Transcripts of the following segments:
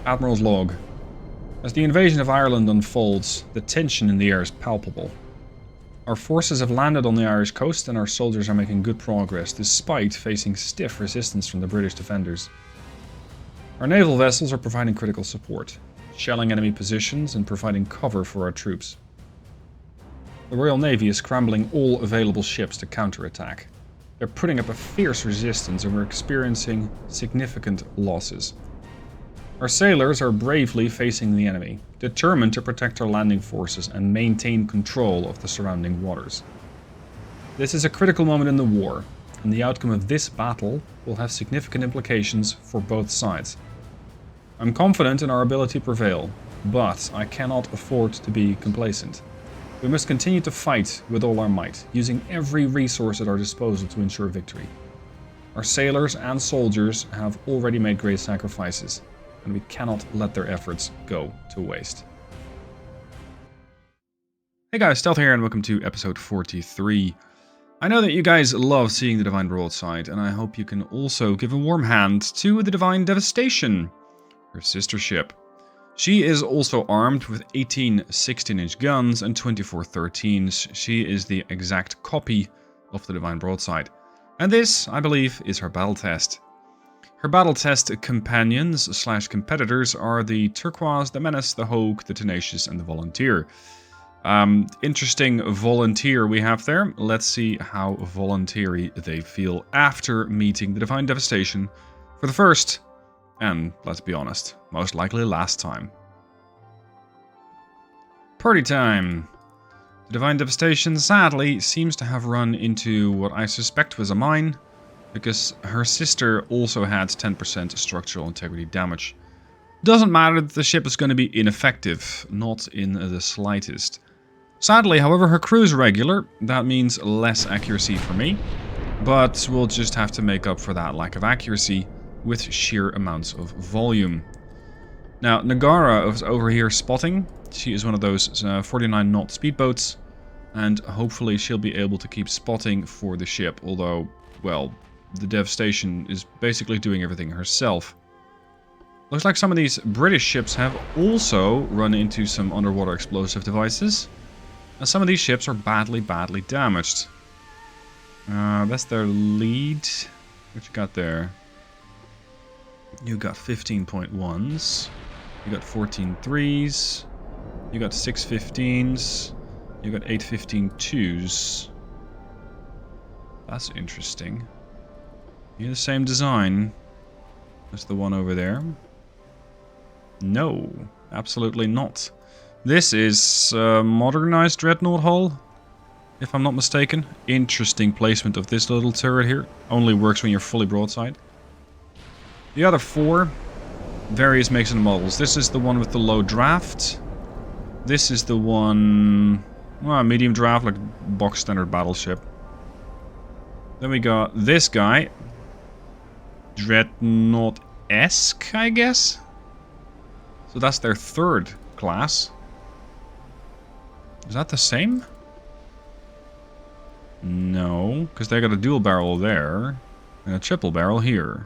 Admiral's log. As the invasion of Ireland unfolds, the tension in the air is palpable. Our forces have landed on the Irish coast and our soldiers are making good progress, despite facing stiff resistance from the British defenders. Our naval vessels are providing critical support, shelling enemy positions and providing cover for our troops. The Royal Navy is scrambling all available ships to counterattack. They're putting up a fierce resistance and we're experiencing significant losses. Our sailors are bravely facing the enemy, determined to protect our landing forces and maintain control of the surrounding waters. This is a critical moment in the war, and the outcome of this battle will have significant implications for both sides. I'm confident in our ability to prevail, but I cannot afford to be complacent. We must continue to fight with all our might, using every resource at our disposal to ensure victory. Our sailors and soldiers have already made great sacrifices, and we cannot let their efforts go to waste. Hey guys, Stealth here and welcome to episode 43. I know that you guys love seeing the Divine Broadside, and I hope you can also give a warm hand to the Divine Devastation, her sister ship. She is also armed with 18 16-inch guns and 24 13s. She is the exact copy of the Divine Broadside. And this, I believe, is her battle test. Her battle test companions / competitors are the Turquoise, the Menace, the Hogue, the Tenacious, and the Volunteer. Interesting Volunteer we have there. Let's see how volunteery they feel after meeting the Divine Devastation for the first, and let's be honest, most likely last time. Party time! The Divine Devastation sadly seems to have run into what I suspect was a mine, because her sister also had 10% structural integrity damage. Doesn't matter that the ship is going to be ineffective, not in the slightest. Sadly, however, her crew is regular. That means less accuracy for me, but we'll just have to make up for that lack of accuracy with sheer amounts of volume. Now, Nagara is over here spotting. She is one of those 49 knot speedboats, and hopefully she'll be able to keep spotting for the ship, although, well, the Devastation is basically doing everything herself. Looks like some of these British ships have also run into some underwater explosive devices. And some of these ships are badly damaged. That's their lead. What you got there? You got 15.1s. You got 14.3s. You got 6.15s. You got 8.15.2s. That's interesting. You the same design as the one over there? No, absolutely not. This is a modernized Dreadnought hull, if I'm not mistaken. Interesting placement of this little turret here. Only works when you're fully broadside. The other four, various makes and models. This is the one with the low draft. This is the one, well, medium draft, like box standard battleship. Then we got this guy. Dreadnought-esque, I guess? So that's their third class. Is that the same? No, because they got a dual barrel there and a triple barrel here.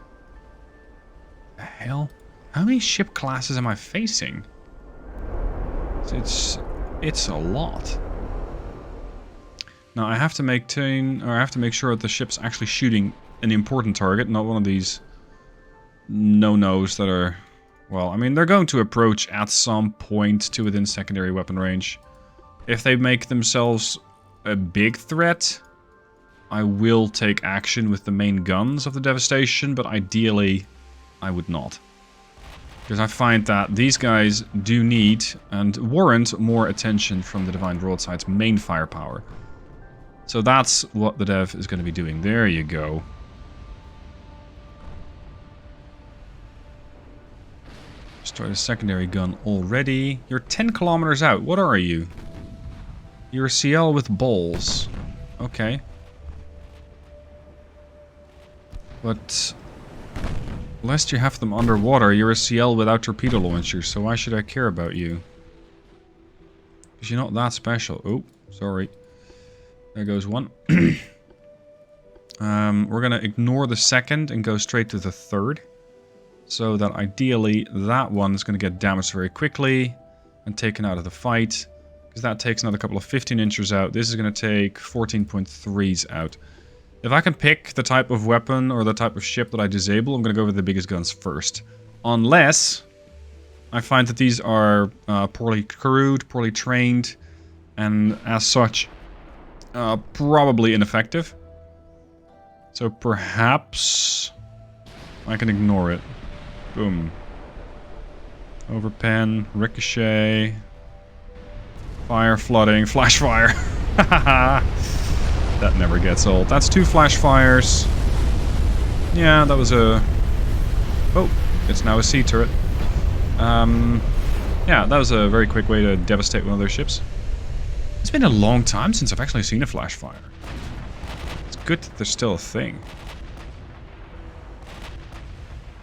The hell? How many ship classes am I facing? It's a lot. Now I have to make sure that the ship's actually shooting an important target, not one of these no-nos that are, well, I mean, they're going to approach at some point to within secondary weapon range. If they make themselves a big threat, I will take action with the main guns of the Devastation, but ideally, I would not. Because I find that these guys do need and warrant more attention from the Divine Broadside's main firepower. So that's what the Dev is going to be doing. There you go. Destroyed a secondary gun already. You're 10 kilometers out. What are you? You're a CL with balls. Okay. But lest you have them underwater, you're a CL without torpedo launchers, so why should I care about you? Because you're not that special. Oh, sorry. There goes one. We're gonna ignore the second and go straight to the third. So that ideally that one's going to get damaged very quickly and taken out of the fight. Because that takes another couple of 15 inchers out. This is going to take 14.3s out. If I can pick the type of weapon or the type of ship that I disable, I'm going to go with the biggest guns first. Unless I find that these are poorly crewed, poorly trained, and as such, probably ineffective. So perhaps I can ignore it. Boom. Overpen, ricochet, fire, flooding, flash fire. That never gets old. That's 2 flash fires. Yeah, that was a... Oh, it's now a sea turret. Yeah, that was a very quick way to devastate one of their ships. It's been a long time since I've actually seen a flash fire. It's good that there's still a thing.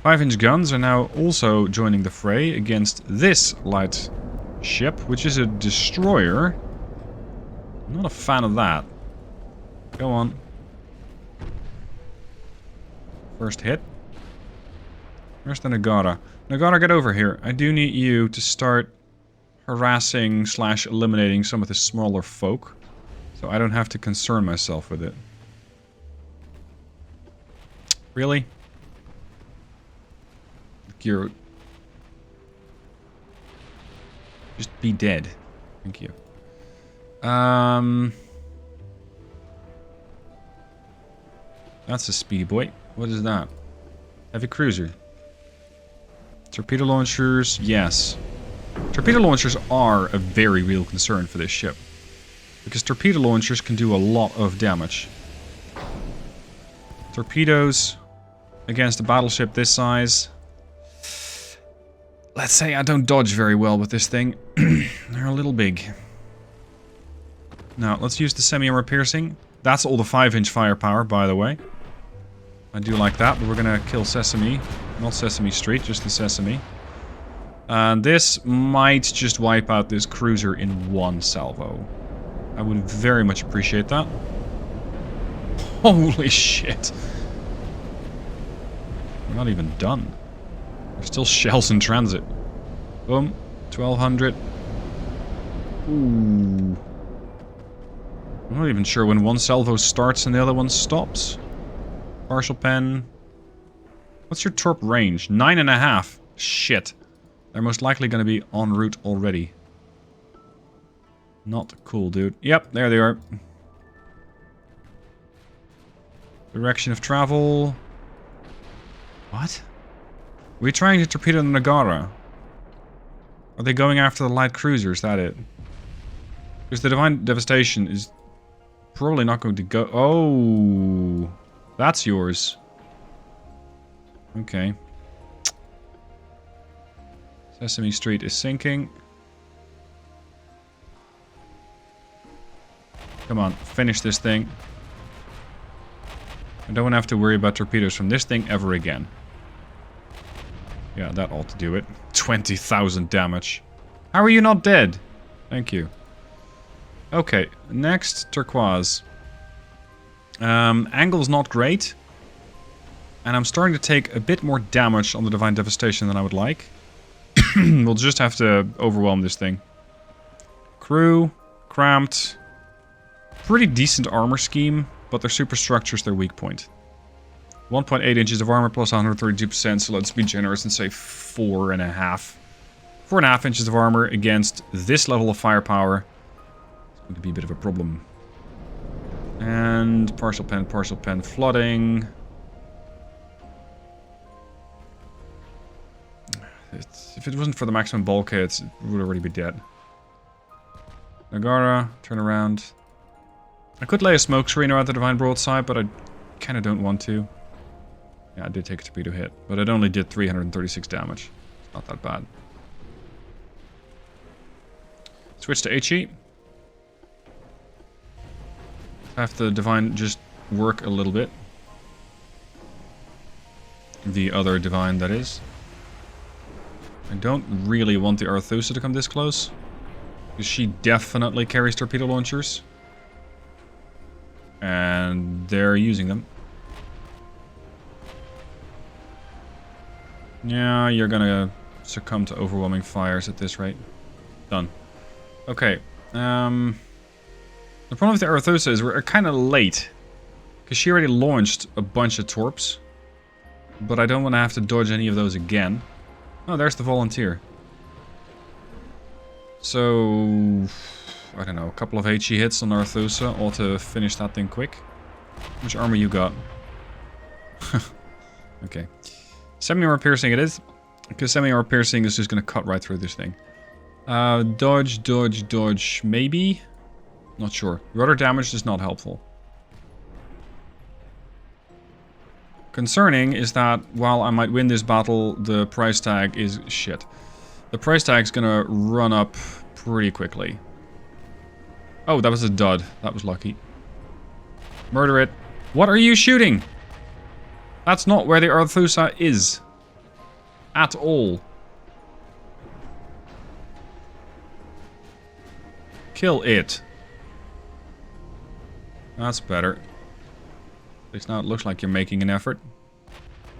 5-inch guns are now also joining the fray against this light ship, which is a destroyer. I'm not a fan of that. Go on. First hit. Where's the Nagara? Nagara, get over here. I do need you to start harassing / eliminating some of the smaller folk, so I don't have to concern myself with it. Really? You're... Just be dead. Thank you. That's a speed boy. What is that? Heavy cruiser. Torpedo launchers, yes. Torpedo launchers are a very real concern for this ship. Because torpedo launchers can do a lot of damage. Torpedoes against a battleship this size. Let's say I don't dodge very well with this thing. They're a little big. Now, let's use the semi-armor piercing. That's all the 5-inch firepower, by the way. I do like that, but we're gonna kill Sesame. Not Sesame Street, just the Sesame. And this might just wipe out this cruiser in one salvo. I would very much appreciate that. Holy shit. We're not even done. There's still shells in transit. Boom. 1200. Ooh. I'm not even sure when one salvo starts and the other one stops. Partial pen. What's your torp range? 9.5. Shit. They're most likely going to be en route already. Not cool, dude. Yep, there they are. Direction of travel. What? Are we trying to torpedo the Nagara? Are they going after the light cruiser? Is that it? Because the Divine Devastation is probably not going to go... Oh! That's yours. Okay. Sesame Street is sinking. Come on, finish this thing. I don't want to have to worry about torpedoes from this thing ever again. Yeah, that ought to do it. 20,000 damage. How are you not dead? Thank you. Okay, next, turquoise. Angle's not great. And I'm starting to take a bit more damage on the Divine Devastation than I would like. We'll just have to overwhelm this thing. Crew, cramped. Pretty decent armor scheme, but their superstructure's their weak point. 1.8 inches of armor plus 132%, so let's be generous and say 4.5. 4.5 inches of armor against this level of firepower. It's going to be a bit of a problem. And partial pen, flooding. If it wasn't for the maximum bulkheads, it would already be dead. Nagara, turn around. I could lay a smoke screen around the Divine Broadside, but I kind of don't want to. Yeah, I did take a torpedo hit, but it only did 336 damage. It's not that bad. Switch to HE. Have the Divine just work a little bit. The other Divine, that is. I don't really want the Arethusa to come this close. Because she definitely carries torpedo launchers. And they're using them. Yeah, you're gonna succumb to overwhelming fires at this rate. Done. Okay. The problem with the Arethusa is we're kind of late. Because she already launched a bunch of torps. But I don't want to have to dodge any of those again. Oh, there's the volunteer. So, I don't know, a couple of HE hits on Arethusa ought to finish that thing quick. How much armor you got? Okay. Semi-armor piercing it is. Because semi-armor piercing is just going to cut right through this thing. Dodge, dodge, dodge, maybe? Not sure. Rudder damage is not helpful. Concerning is that while I might win this battle, the price tag is shit. The price tag's gonna run up pretty quickly. Oh, that was a dud. That was lucky. Murder it. What are you shooting? That's not where the Arethusa is. At all. Kill it. That's better. At least now it looks like you're making an effort.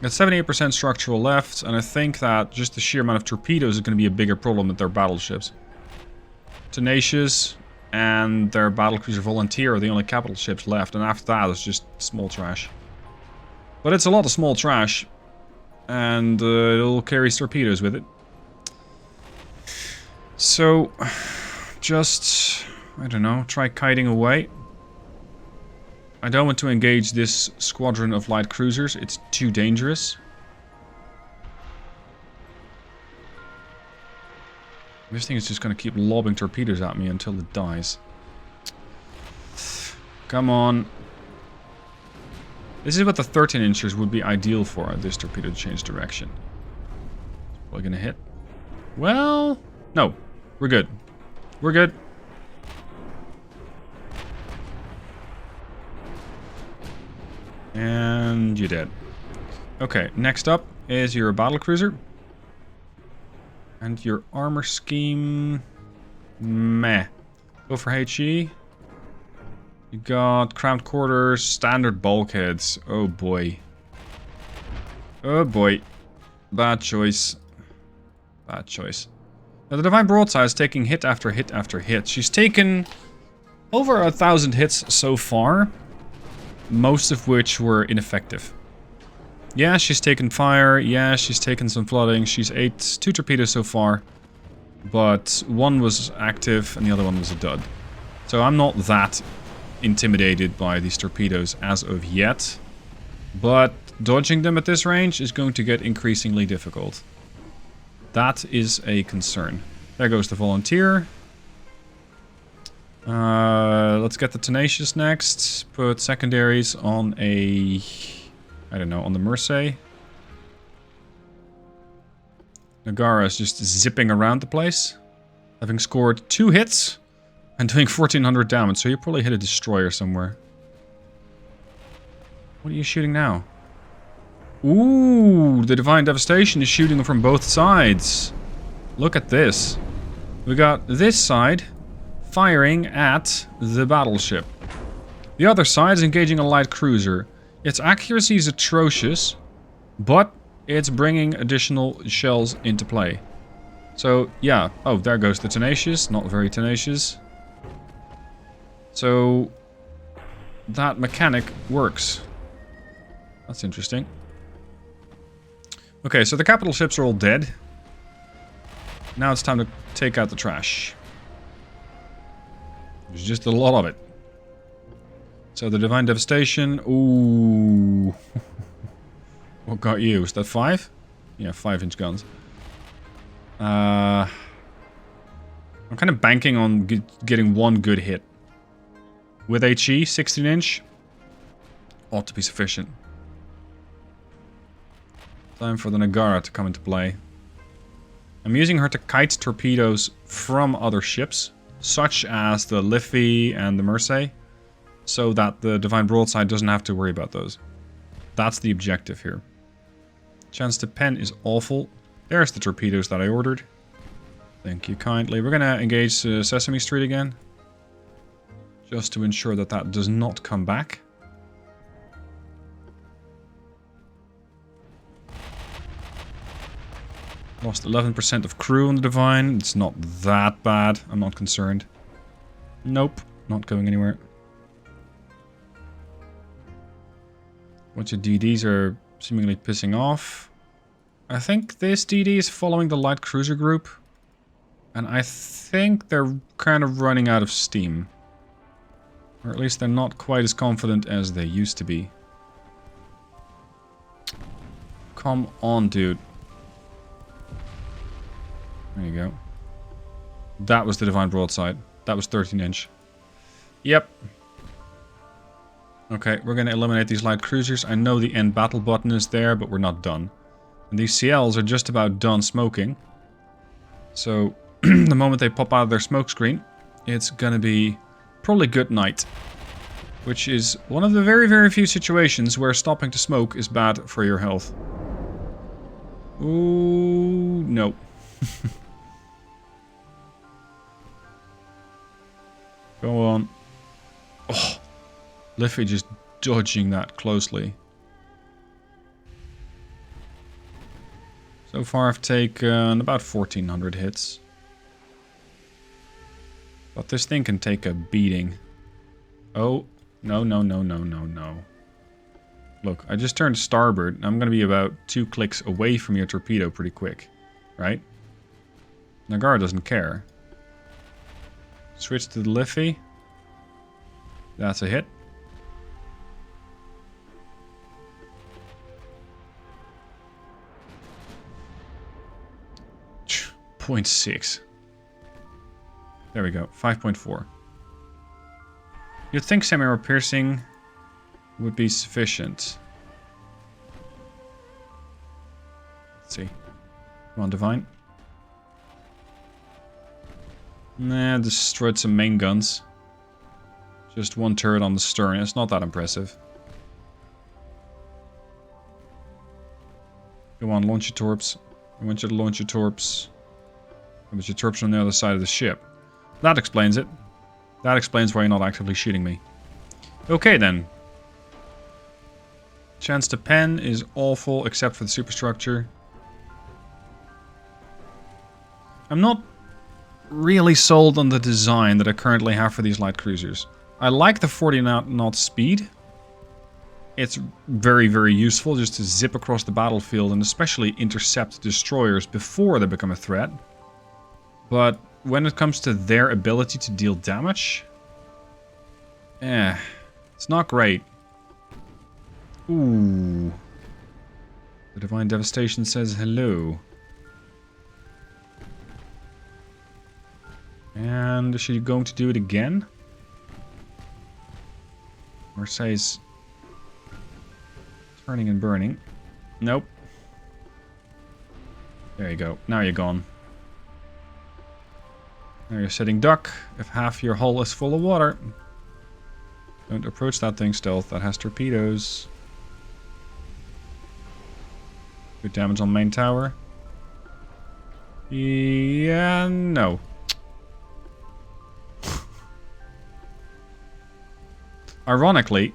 Got 78% structural left, and I think that just the sheer amount of torpedoes is going to be a bigger problem with their battleships. Tenacious and their battlecruiser Volunteer are the only capital ships left, and after that it's just small trash. But it's a lot of small trash, and it'll carry torpedoes with it. So, just, I don't know, try kiting away. I don't want to engage this squadron of light cruisers. It's too dangerous. This thing is just going to keep lobbing torpedoes at me until it dies. Come on. This is what the 13-inchers would be ideal for, this torpedo to change direction. Probably going to hit. Well, no. We're good. We're good. And you're dead. Okay, next up is your battlecruiser. And your armor scheme... meh. Go for HE. You got cramped quarters, standard bulkheads. Oh boy. Oh boy. Bad choice. Bad choice. Now the Divine Broadside is taking hit after hit after hit. She's taken over 1,000 hits so far. Most of which were ineffective. Yeah, she's taken fire. Yeah, she's taken some flooding. She's ate 2 torpedoes so far. But one was active and the other one was a dud. So I'm not that intimidated by these torpedoes as of yet. But dodging them at this range is going to get increasingly difficult. That is a concern. There goes the Volunteer. Let's get the Tenacious next. Put secondaries on a... I don't know, on the Mersey. Nagara is just zipping around the place. Having scored 2 hits and doing 1,400 damage. So you probably hit a destroyer somewhere. What are you shooting now? Ooh, the Divine Devastation is shooting from both sides. Look at this. We got this side firing at the battleship. The other side is engaging a light cruiser. Its accuracy is atrocious, but it's bringing additional shells into play. So, yeah. Oh, there goes the Tenacious. Not very tenacious. So, that mechanic works. That's interesting. Okay, so the capital ships are all dead. Now it's time to take out the trash. There's just a lot of it. So the Divine Devastation. Ooh. What got you? Is that 5? Yeah, 5-inch guns. I'm kind of banking on getting one good hit. With HE, 16-inch. Ought to be sufficient. Time for the Nagara to come into play. I'm using her to kite torpedoes from other ships, such as the Liffey and the Mersey, so that the Divine Broadside doesn't have to worry about those. That's the objective here. Chance to pen is awful. There's the torpedoes that I ordered. Thank you kindly. We're going to engage Sesame Street again, just to ensure that that does not come back. Lost 11% of crew on the Divine. It's not that bad. I'm not concerned. Nope. Not going anywhere. Bunch of DDs are seemingly pissing off. I think this DD is following the light cruiser group. And I think they're kind of running out of steam. Or at least they're not quite as confident as they used to be. Come on, dude. There you go. That was the Divine Broadside. That was 13-inch. Yep. Okay, we're going to eliminate these light cruisers. I know the end battle button is there, but we're not done. And these CLs are just about done smoking. So, the moment they pop out of their smoke screen, it's going to be probably good night. Which is one of the very, very few situations where stopping to smoke is bad for your health. Ooh, no. Go on. Oh, Liffey just dodging that closely. So far I've taken about 1400 hits. But this thing can take a beating. Oh, no, no, no, no, no, no. Look, I just turned starboard. I'm going to be about 2 clicks away from your torpedo pretty quick. Right? Nagara doesn't care. Switch to the Liffey. That's a hit. Ch 0.6. There we go. 5.4. You'd think semi-armor piercing would be sufficient. Let's see. Come on, Divine. Nah, destroyed some main guns. Just one turret on the stern. It's not that impressive. Go on, launch your torps. I want you to launch your torps. But your torps are on the other side of the ship. That explains it. That explains why you're not actively shooting me. Okay then. Chance to pen is awful except for the superstructure. I'm not really sold on the design that I currently have for these light cruisers. I like the 40 knot speed. It's very, very useful just to zip across the battlefield and especially intercept destroyers before they become a threat. But when it comes to their ability to deal damage, it's not great. Ooh. The Divine Devastation says hello. And is she going to do it again? Marseille's turning and burning. Nope. There you go. Now you're gone. Now you're sitting duck if half your hull is full of water. Don't approach that thing stealth. That has torpedoes. Good damage on main tower. Yeah, no. Ironically,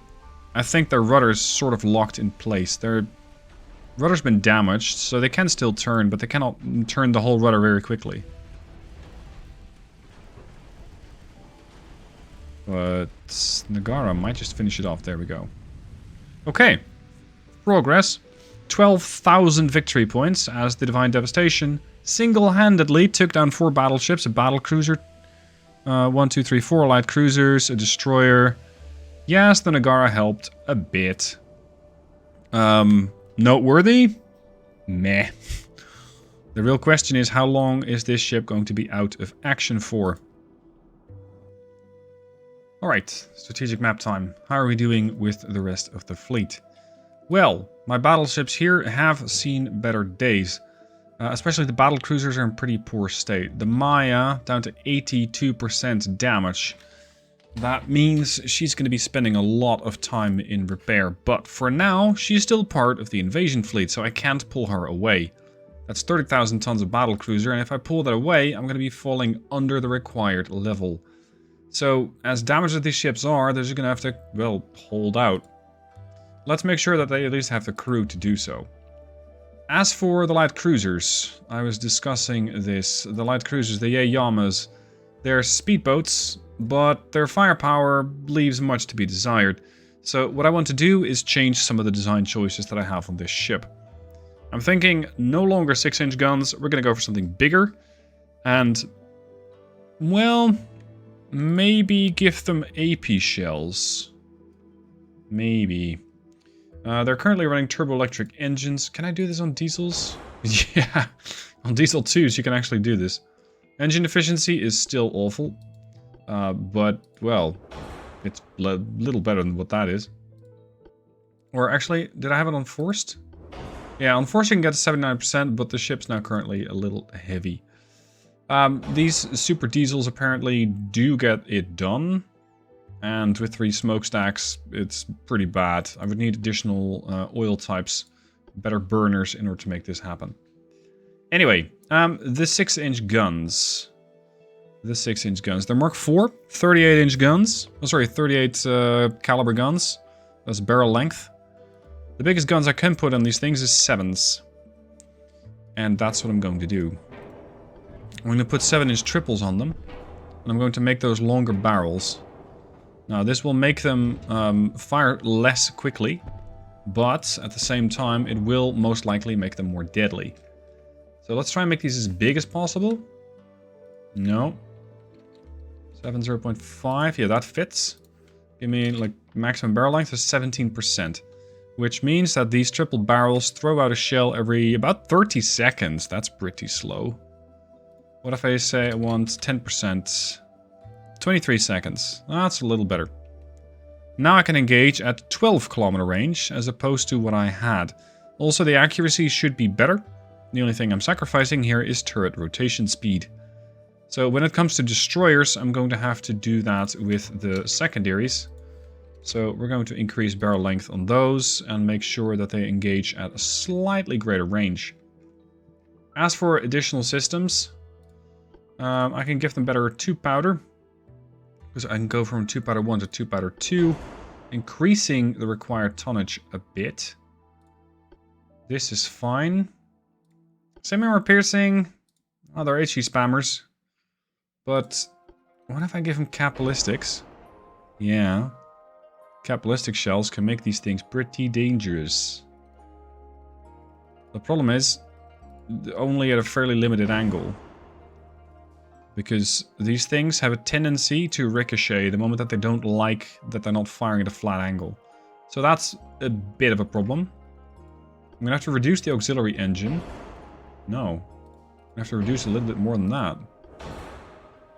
I think their rudder's sort of locked in place. Their rudder's been damaged, so they can still turn, but they cannot turn the whole rudder very quickly. But Nagara might just finish it off. There we go. Okay. Progress. 12,000 victory points as the Divine Devastation single-handedly took down 4 battleships, a battle cruiser, 1, 2, 3, 4 light cruisers, a destroyer. Yes, the Nagara helped a bit. Noteworthy? Meh. The real question is, how long is this ship going to be out of action for? Alright, strategic map time. How are we doing with the rest of the fleet? Well, my battleships here have seen better days. Especially the battle cruisers are in pretty poor state. The Maya down to 82% damage. That means she's going to be spending a lot of time in repair. But for now, she's still part of the invasion fleet, so I can't pull her away. That's 30,000 tons of battle cruiser, and if I pull that away, I'm going to be falling under the required level. So, as damaged as these ships are, they're just going to have to, well, hold out. Let's make sure that they at least have the crew to do so. As for the light cruisers, I was discussing this. The light cruisers, the Yamas, they're speedboats, but their firepower leaves much to be desired. So what I want to do is change some of the design choices that I have on this ship. I'm thinking no longer 6-inch guns, we're going to go for something bigger. And, well, maybe give them AP shells. Maybe. They're currently running turbo-electric engines. Can I do this on diesels? Yeah, on diesel 2s you can actually do this. Engine efficiency is still awful. But, well, it's a little better than what that is. Or actually, did I have it on forced? Yeah, on forced you can get to 79%, but the ship's now currently a little heavy. These super diesels apparently do get it done. And with 3 smokestacks, it's pretty bad. I would need additional oil types, better burners in order to make this happen. Anyway, the 6-inch guns. The 6-inch guns. They're Mark IV, 38-inch guns. Oh, sorry, 38 caliber guns. That's barrel length. The biggest guns I can put on these things is 7s. And that's what I'm going to do. I'm going to put 7-inch triples on them. And I'm going to make those longer barrels. Now, this will make them fire less quickly. But, at the same time, it will most likely make them more deadly. So let's try and make these as big as possible. No. 7, 0.5. Yeah, that fits. Give me, like, maximum barrel length is 17%. Which means that these triple barrels throw out a shell every about 30 seconds. That's pretty slow. What if I say I want 10%? 23 seconds. That's a little better. Now I can engage at 12-kilometer range as opposed to what I had. Also, the accuracy should be better. The only thing I'm sacrificing here is turret rotation speed. So when it comes to destroyers, I'm going to have to do that with the secondaries. So we're going to increase barrel length on those and make sure that they engage at a slightly greater range. As for additional systems, I can give them better 2-powder. Because I can go from 2-powder 1 to 2-powder 2, increasing the required tonnage a bit. This is fine. Semi-armor piercing. Oh, they're HE spammers. But what if I give them cap ballistics? Yeah. Cap ballistic shells can make these things pretty dangerous. The problem is, only at a fairly limited angle. Because these things have a tendency to ricochet the moment that they don't like that they're not firing at a flat angle. So that's a bit of a problem. I'm going to have to reduce the auxiliary engine. No. I'm going to have to reduce a little bit more than that.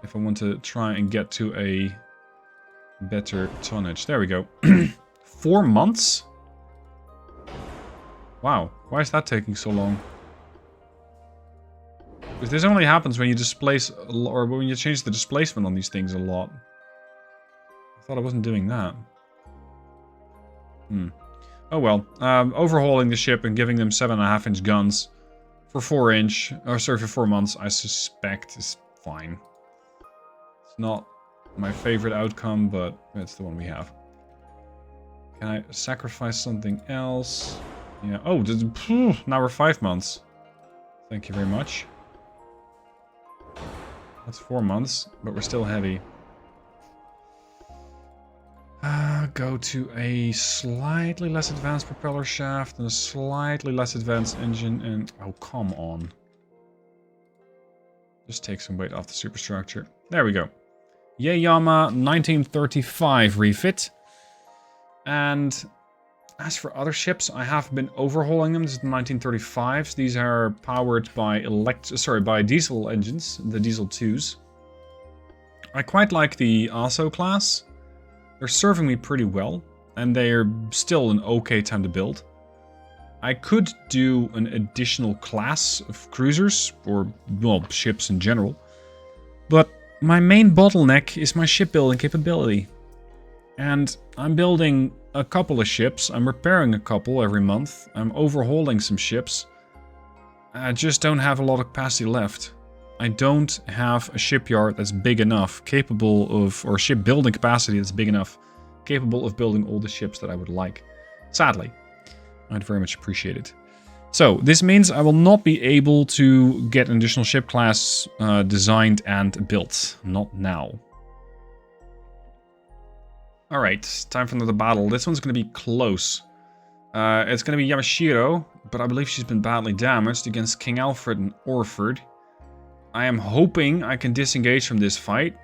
If I want to try and get to a better tonnage. There we go. 4 months? Wow. Why is that taking so long? Because this only happens when you displace, or when you change the displacement on these things a lot. I thought I wasn't doing that. Oh well. Overhauling the ship and giving them 7.5-inch guns for 4-inch, or sorry, for 4 months, I suspect is fine. It's not my favorite outcome, but it's the one we have. Can I sacrifice something else? Yeah. Oh, now we're 5 months. Thank you very much. That's 4 months, but we're still heavy. Go to a slightly less advanced propeller shaft and a slightly less advanced engine and... Oh, come on. Just take some weight off the superstructure. There we go. Yeyama 1935 refit. And as for other ships, I have been overhauling them. This is the 1935s. These are powered by by diesel engines, the diesel 2s. I quite like the ASO class. They're serving me pretty well, and they're still an okay time to build. I could do an additional class of cruisers, or, well, ships in general. But my main bottleneck is my shipbuilding capability. And I'm building a couple of ships, I'm repairing a couple every month, I'm overhauling some ships. I just don't have a lot of capacity left. I don't have a shipyard that's big enough, capable of, or shipbuilding capacity that's big enough, capable of building all the ships that I would like. Sadly. I'd very much appreciate it. So, this means I will not be able to get an additional ship class designed and built. Not now. Alright, time for another battle. This one's going to be close. It's going to be Yamashiro, but I believe she's been badly damaged against King Alfred and Orford. I am hoping I can disengage from this fight,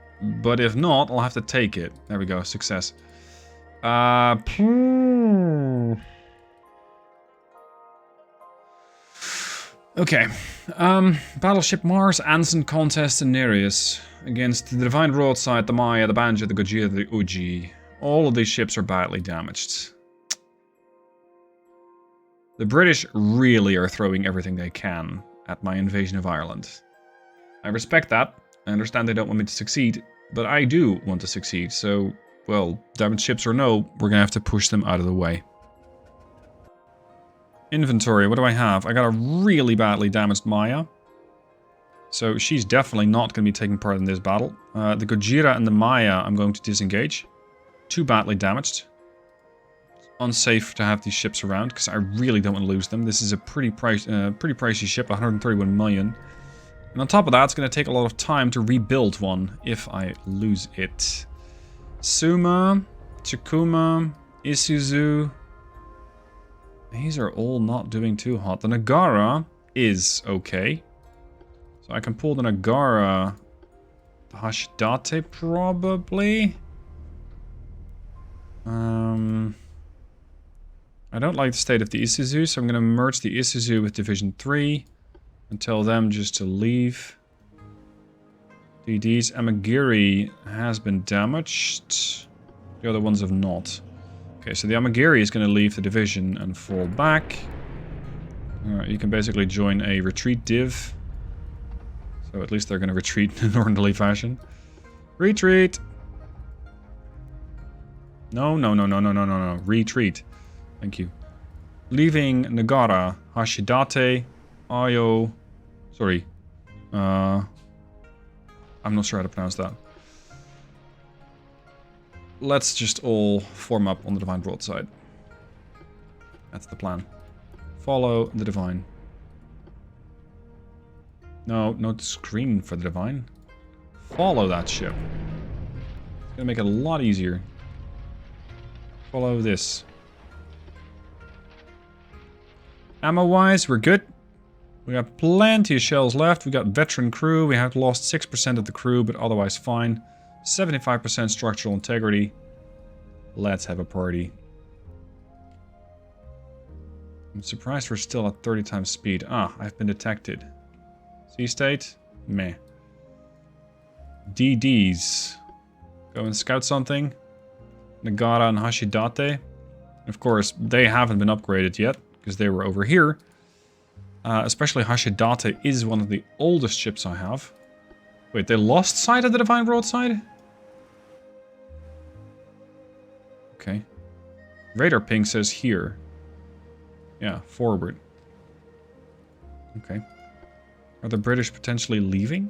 but if not, I'll have to take it. There we go, success. Okay. Battleship Mars, Anson, Contest, and Nereus against the Divine Broadside, the Maya, the Banjo, the Gojira, the Uji. All of these ships are badly damaged. The British really are throwing everything they can at my invasion of Ireland. I respect that. I understand they don't want me to succeed, but I do want to succeed, so, well, damaged ships or no, we're gonna have to push them out of the way. Inventory, what do I have? I got a really badly damaged Maya. So she's definitely not going to be taking part in this battle. The Gojira and the Maya I'm going to disengage. Too badly damaged. It's unsafe to have these ships around because I really don't want to lose them. This is a pretty pricey ship, 131 million. And on top of that, it's going to take a lot of time to rebuild one if I lose it. Suma, Chikuma, Isuzu. These are all not doing too hot. The Nagara is okay. So I can pull the Nagara. The Hashidate probably. I don't like the state of the Isuzu, so I'm going to merge the Isuzu with Division 3 and tell them just to leave. DD's Amagiri has been damaged. The other ones have not. Okay, so the Amagiri is going to leave the division and fall back. You can basically join a retreat div. So at least they're going to retreat in an orderly fashion. Retreat! No. Retreat. Thank you. Leaving Nagara, Hashidate, Ayo... Sorry. I'm not sure how to pronounce that. Let's just all form up on the Divine Broadside. That's the plan. Follow the Divine. No screen for the Divine. Follow that ship. It's gonna make it a lot easier. Follow this. Ammo-wise, we're good. We got plenty of shells left. We got veteran crew. We have lost 6% of the crew, but otherwise fine. 75% structural integrity. Let's have a party. I'm surprised we're still at 30 times speed. Ah, I've been detected. Sea state? Meh. DDs. Go and scout something. Nagara and Hashidate. Of course, they haven't been upgraded yet, because they were over here. Especially Hashidate is one of the oldest ships I have. Wait, they lost sight of the Divine Broadside? Okay. Radar ping says here. Yeah, forward. Okay. Are the British potentially leaving?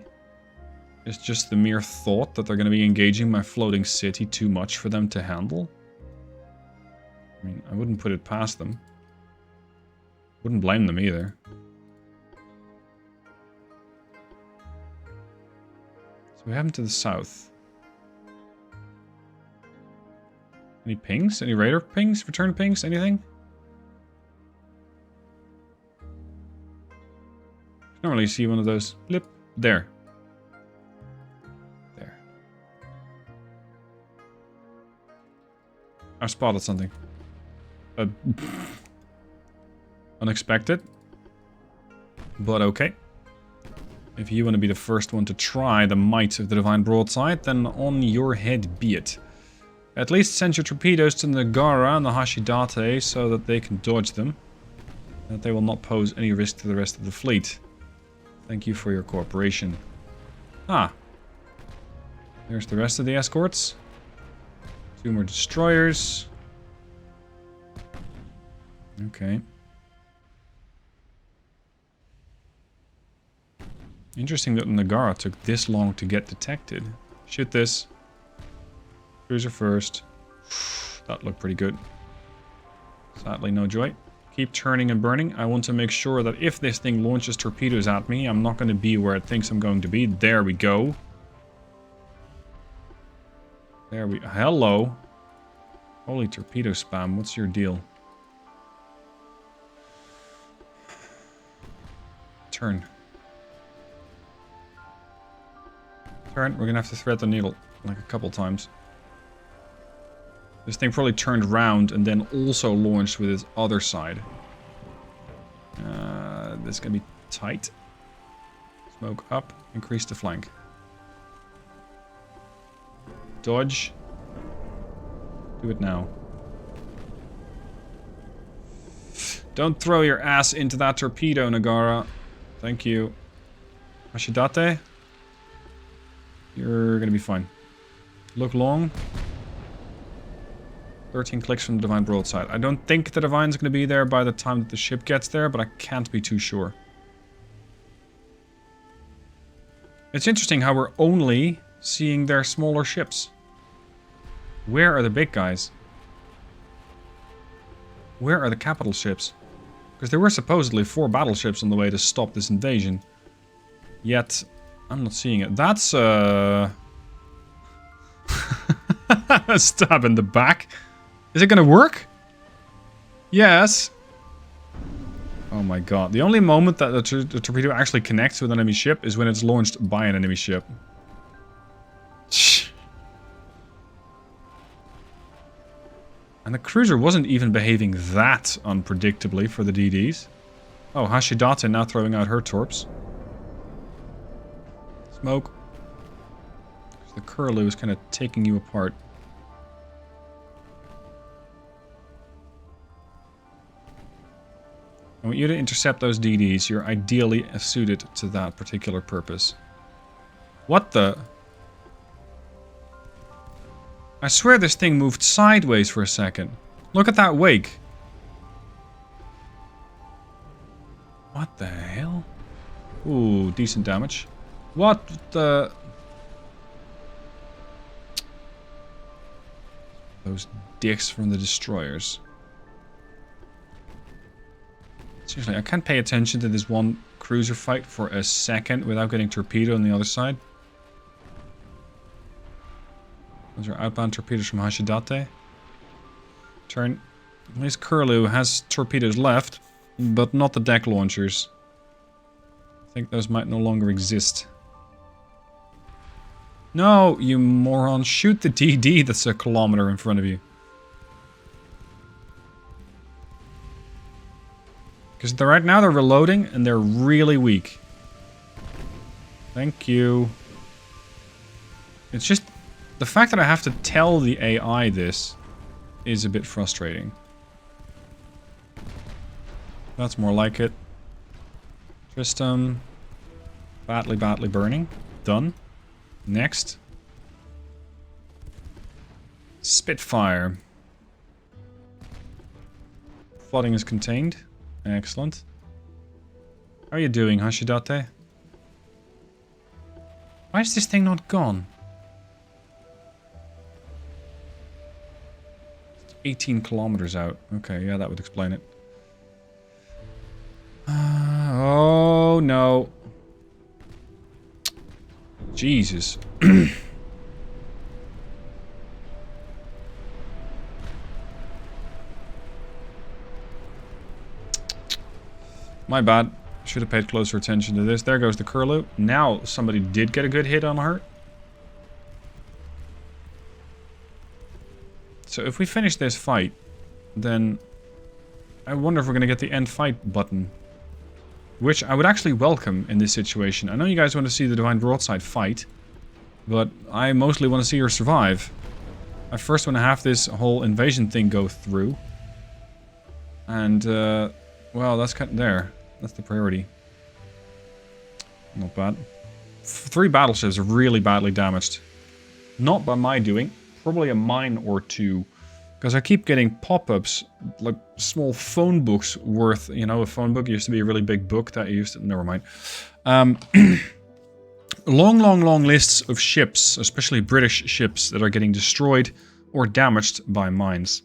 It's just the mere thought that they're going to be engaging my floating city too much for them to handle? I mean, I wouldn't put it past them. Wouldn't blame them either. So we have them to the south. Any pings? Any radar pings? Return pings? Anything? Normally you see one of those. Blip. There. There. I've spotted something. Unexpected. But okay. If you want to be the first one to try the might of the Divine Broadside, then on your head be it. At least send your torpedoes to the Nagara and the Hashidate so that they can dodge them. That they will not pose any risk to the rest of the fleet. Thank you for your cooperation. Ah. There's the rest of the escorts. 2 more destroyers. Okay. Interesting that the Nagara took this long to get detected. Shoot this. Cruiser first. That looked pretty good. Sadly, no joy. keep turning and burning. I want to make sure that if this thing launches torpedoes at me, I'm not going to be where it thinks I'm going to be. There we go. Hello. Holy torpedo spam. What's your deal? Turn. Turn. We're going to have to thread the needle like a couple times. This thing probably turned round and then also launched with its other side. This is going to be tight. Smoke up. Increase the flank. Dodge. Do it now. Don't throw your ass into that torpedo, Nagara. Thank you. Hashidate. You're going to be fine. Look long. 13 clicks from the Divine Broadside. I don't think the Divine's going to be there by the time that the ship gets there, but I can't be too sure. It's interesting how we're only seeing their smaller ships. Where are the big guys? Where are the capital ships? Because there were supposedly 4 battleships on the way to stop this invasion. Yet, I'm not seeing it. That's a stab in the back. Is it gonna work? Yes. Oh my god. The only moment that the torpedo actually connects with an enemy ship is when it's launched by an enemy ship. And the cruiser wasn't even behaving that unpredictably for the DDs. Oh, Hashidate now throwing out her torps. Smoke. The Curlew is kind of taking you apart. I want you to intercept those DDs. You're ideally suited to that particular purpose. What the? I swear this thing moved sideways for a second. Look at that wake. What the hell? Ooh, decent damage. What the? Those dicks from the destroyers. Seriously, I can't pay attention to this one cruiser fight for a second without getting torpedoed on the other side. Those are outbound torpedoes from Hashidate. Turn. At least Curlew has torpedoes left, but not the deck launchers. I think those might no longer exist. No, you moron. Shoot the DD that's a kilometer in front of you. Because right now they're reloading and they're really weak. Thank you. It's just the fact that I have to tell the AI this is a bit frustrating. That's more like it. Tristram. Badly burning. Done. Next. Spitfire. Flooding is contained. Excellent. How are you doing, Hashidate? Why is this thing not gone? 18 kilometers out. Okay, yeah, that would explain it. Oh, no. Jesus. My bad. Should have paid closer attention to this. There goes the Curlew. Now somebody did get a good hit on her. So if we finish this fight, then I wonder if we're going to get the end fight button. Which I would actually welcome in this situation. I know you guys want to see the Divine Broadside fight, but I mostly want to see her survive. I first want to have this whole invasion thing go through. And, well, that's kind of there. That's the priority. Not bad. 3 battleships are really badly damaged. Not by my doing. Probably a mine or 2. Because I keep getting pop-ups, like small phone books worth, you know, a phone book used to be a really big book that I used to, never mind. Long lists of ships, especially British ships, that are getting destroyed or damaged by mines.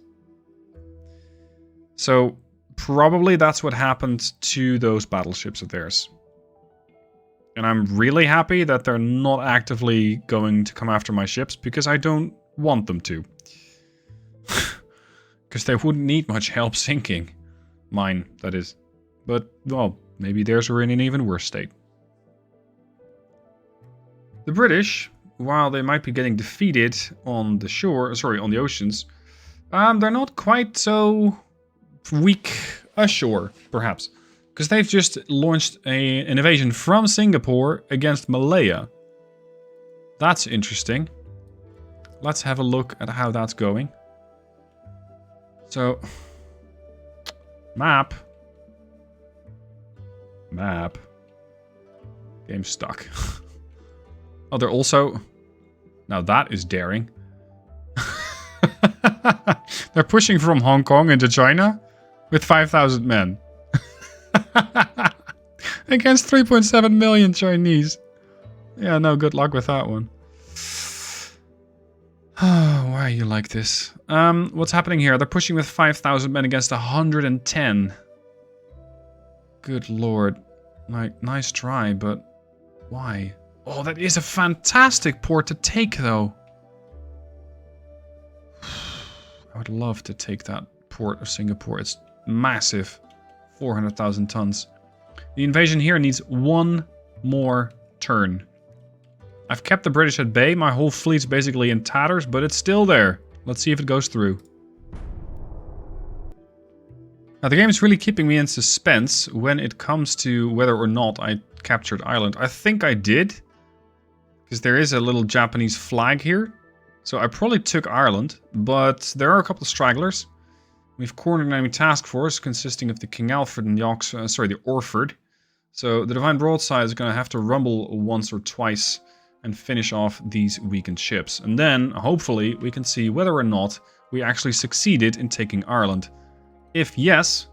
So, probably that's what happened to those battleships of theirs. And I'm really happy that they're not actively going to come after my ships, because I don't want them to. Because they wouldn't need much help sinking. Mine, that is. But, well, maybe theirs are in an even worse state. The British, while they might be getting defeated on the shore, sorry, on the oceans, they're not quite so weak ashore, perhaps. Because they've just launched an invasion from Singapore against Malaya. That's interesting. Let's have a look at how that's going. So, map. Game's stuck. Oh, they're also... Now that is daring. They're pushing from Hong Kong into China with 5,000 men. Against 3.7 million Chinese. Yeah, no, good luck with that one. Why are you like this? What's happening here? They're pushing with 5,000 men against 110. Good lord. Like, nice try, but why? Oh, that is a fantastic port to take, though. I would love to take that port of Singapore. It's massive. 400,000 tons. The invasion here needs one more turn. I've kept the British at bay. My whole fleet's basically in tatters, but it's still there. Let's see if it goes through. Now, the game's really keeping me in suspense when it comes to whether or not I captured Ireland. I think I did, because there is a little Japanese flag here. So I probably took Ireland, but there are a couple of stragglers. We've cornered an enemy task force consisting of the King Alfred and the Orford. So the Divine Broadside is going to have to rumble once or twice and finish off these weakened ships. And then, hopefully, we can see whether or not we actually succeeded in taking Ireland. If yes,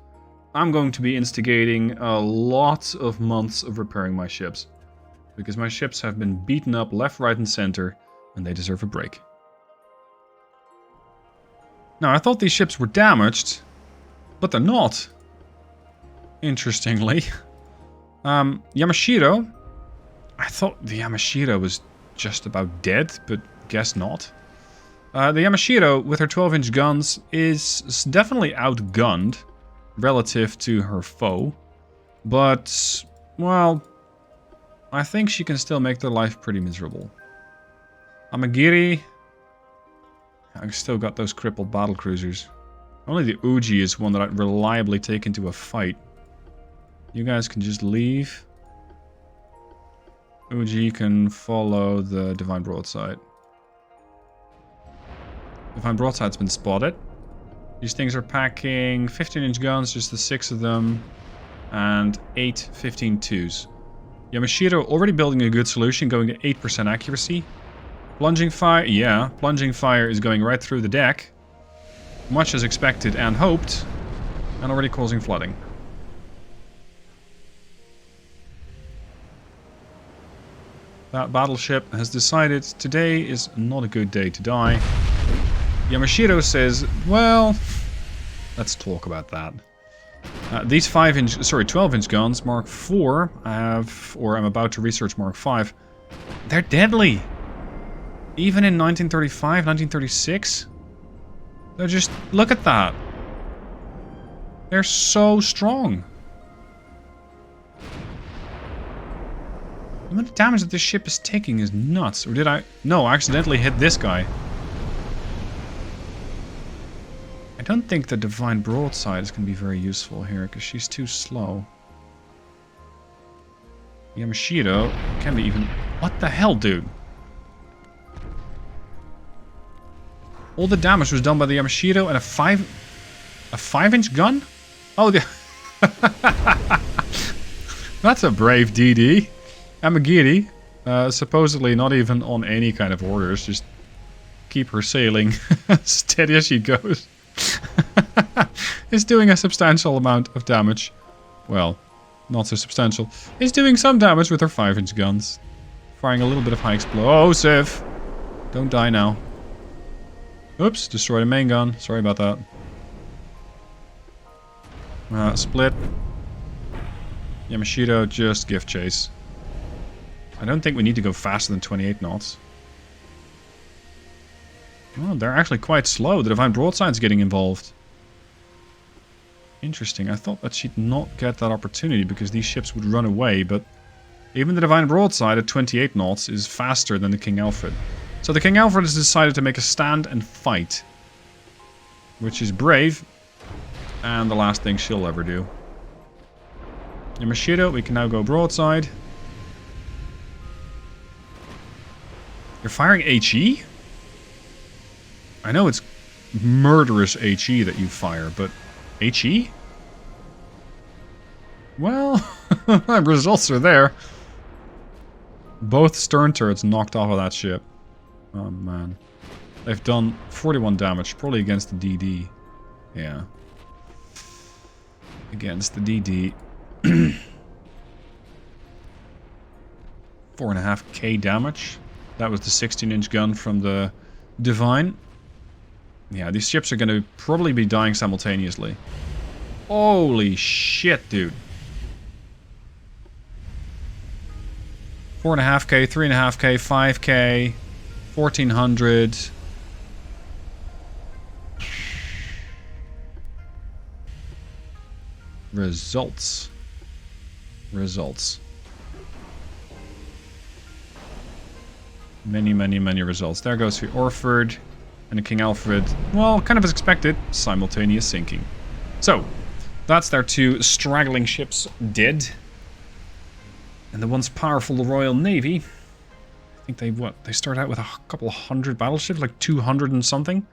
I'm going to be instigating a lot of months of repairing my ships. Because my ships have been beaten up left, right, and center, and they deserve a break. Now, I thought these ships were damaged, but they're not. Interestingly. Yamashiro. I thought the Yamashiro was just about dead, but guess not. The Yamashiro, with her 12-inch guns, is definitely outgunned relative to her foe. But, well, I think she can still make their life pretty miserable. Amagiri. I've still got those crippled battlecruisers. Only the Uji is one that I'd reliably take into a fight. You guys can just leave. Uji can follow the Divine Broadside. Divine Broadside's been spotted. These things are packing 15-inch guns, just the 6 of them, and 8 15-2s. Yamashiro already building a good solution, going at 8% accuracy. Plunging fire, yeah, plunging fire is going right through the deck. Much as expected and hoped, and already causing flooding. That battleship has decided today is not a good day to die. Yamashiro says, well, let's talk about that. These 12-inch guns, Mark IV, I'm about to research Mark V. They're deadly. Even in 1935, 1936, they're just, look at that. They're so strong. The amount of damage that this ship is taking is nuts. Or did I? No, I accidentally hit this guy. I don't think the Divine Broadside is going to be very useful here, because she's too slow. Yamashiro can be even... What the hell, dude? All the damage was done by the Yamashiro and a 5-inch gun? Oh, that's a brave DD. Amagiri, supposedly not even on any kind of orders, just keep her sailing steady as she goes. Is doing a substantial amount of damage. Well, not so substantial. Is doing some damage with her 5-inch guns. Firing a little bit of high explosive. Don't die now. Oops, destroyed a main gun. Sorry about that. Split. Yamashita, just gift chase. I don't think we need to go faster than 28 knots. Oh, they're actually quite slow. The Divine Broadside's getting involved. Interesting. I thought that she'd not get that opportunity because these ships would run away, but even the Divine Broadside at 28 knots is faster than the King Alfred. So the King Alfred has decided to make a stand and fight, which is brave, and the last thing she'll ever do. Yamashita, we can now go broadside. You're firing HE? I know it's murderous HE that you fire, but HE? Well, results are there. Both stern turrets knocked off of that ship. Oh man. They've done 41 damage, probably against the DD. Yeah. Against the DD. 4.5k damage. That was the 16-inch gun from the Divine. Yeah, these ships are going to probably be dying simultaneously. Holy shit, dude. 4.5k, 3.5k, 5k, 1400. Results. Many results. There goes the Orford and the King Alfred. Well, kind of as expected, simultaneous sinking. So, that's their two straggling ships dead. And the once powerful Royal Navy, I think they start out with a couple of hundred battleships, like 200 and something.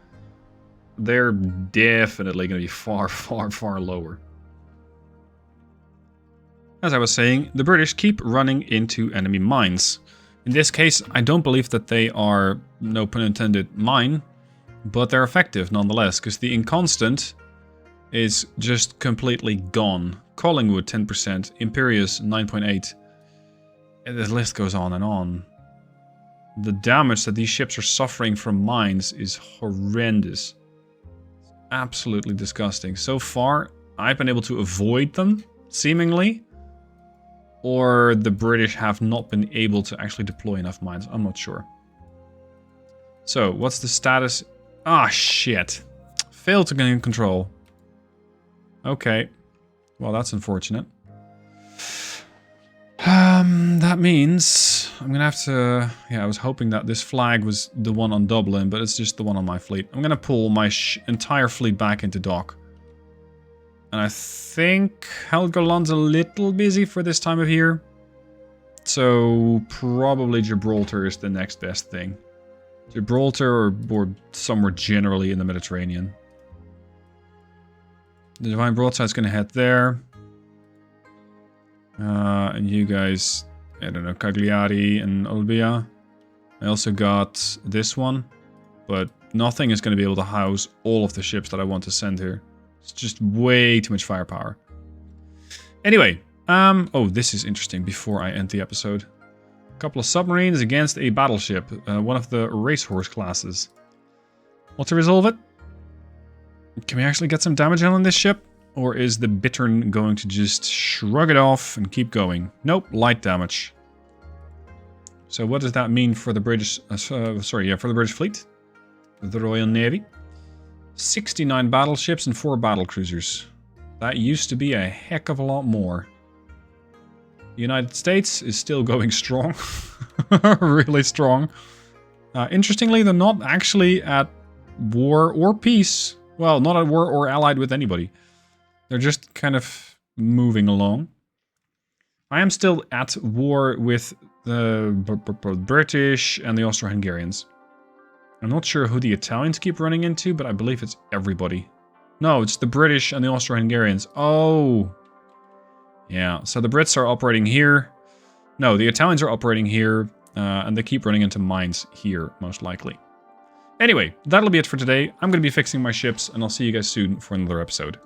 They're definitely going to be far lower. As I was saying, the British keep running into enemy mines. In this case, I don't believe that they are, no pun intended, mine, but they're effective nonetheless, because the Inconstant is just completely gone. Collingwood 10%, Imperious 9.8. And the list goes on and on. The damage that these ships are suffering from mines is horrendous. It's absolutely disgusting. So far, I've been able to avoid them, seemingly. Or the British have not been able to actually deploy enough mines. I'm not sure. So, what's the status? Ah, shit. Failed to gain control. Okay. Well, that's unfortunate. That means I'm gonna have to... Yeah, I was hoping that this flag was the one on Dublin, but it's just the one on my fleet. I'm gonna pull my entire fleet back into dock. And I think Helgoland's a little busy for this time of year. So probably Gibraltar is the next best thing. Gibraltar or somewhere generally in the Mediterranean. The Divine Broadside's going to head there. And you guys, I don't know, Cagliari and Olbia. I also got this one. But nothing is going to be able to house all of the ships that I want to send here. It's just way too much firepower. Anyway, oh, this is interesting before I end the episode. A couple of submarines against a battleship, one of the racehorse classes. Want to resolve it? Can we actually get some damage on this ship? Or is the Bittern going to just shrug it off and keep going? Nope, light damage. So what does that mean for the British, for the British fleet? The Royal Navy? 69 battleships and 4 battlecruisers. That used to be a heck of a lot more. The United States is still going strong. Really strong. Interestingly, they're not actually at war or peace. Well, not at war or allied with anybody. They're just kind of moving along. I am still at war with the British and the Austro-Hungarians. I'm not sure who the Italians keep running into, but I believe it's everybody. No, it's the British and the Austro-Hungarians. Oh. Yeah, so the Brits are operating here. No, the Italians are operating here, and they keep running into mines here, most likely. Anyway, that'll be it for today. I'm going to be fixing my ships, and I'll see you guys soon for another episode.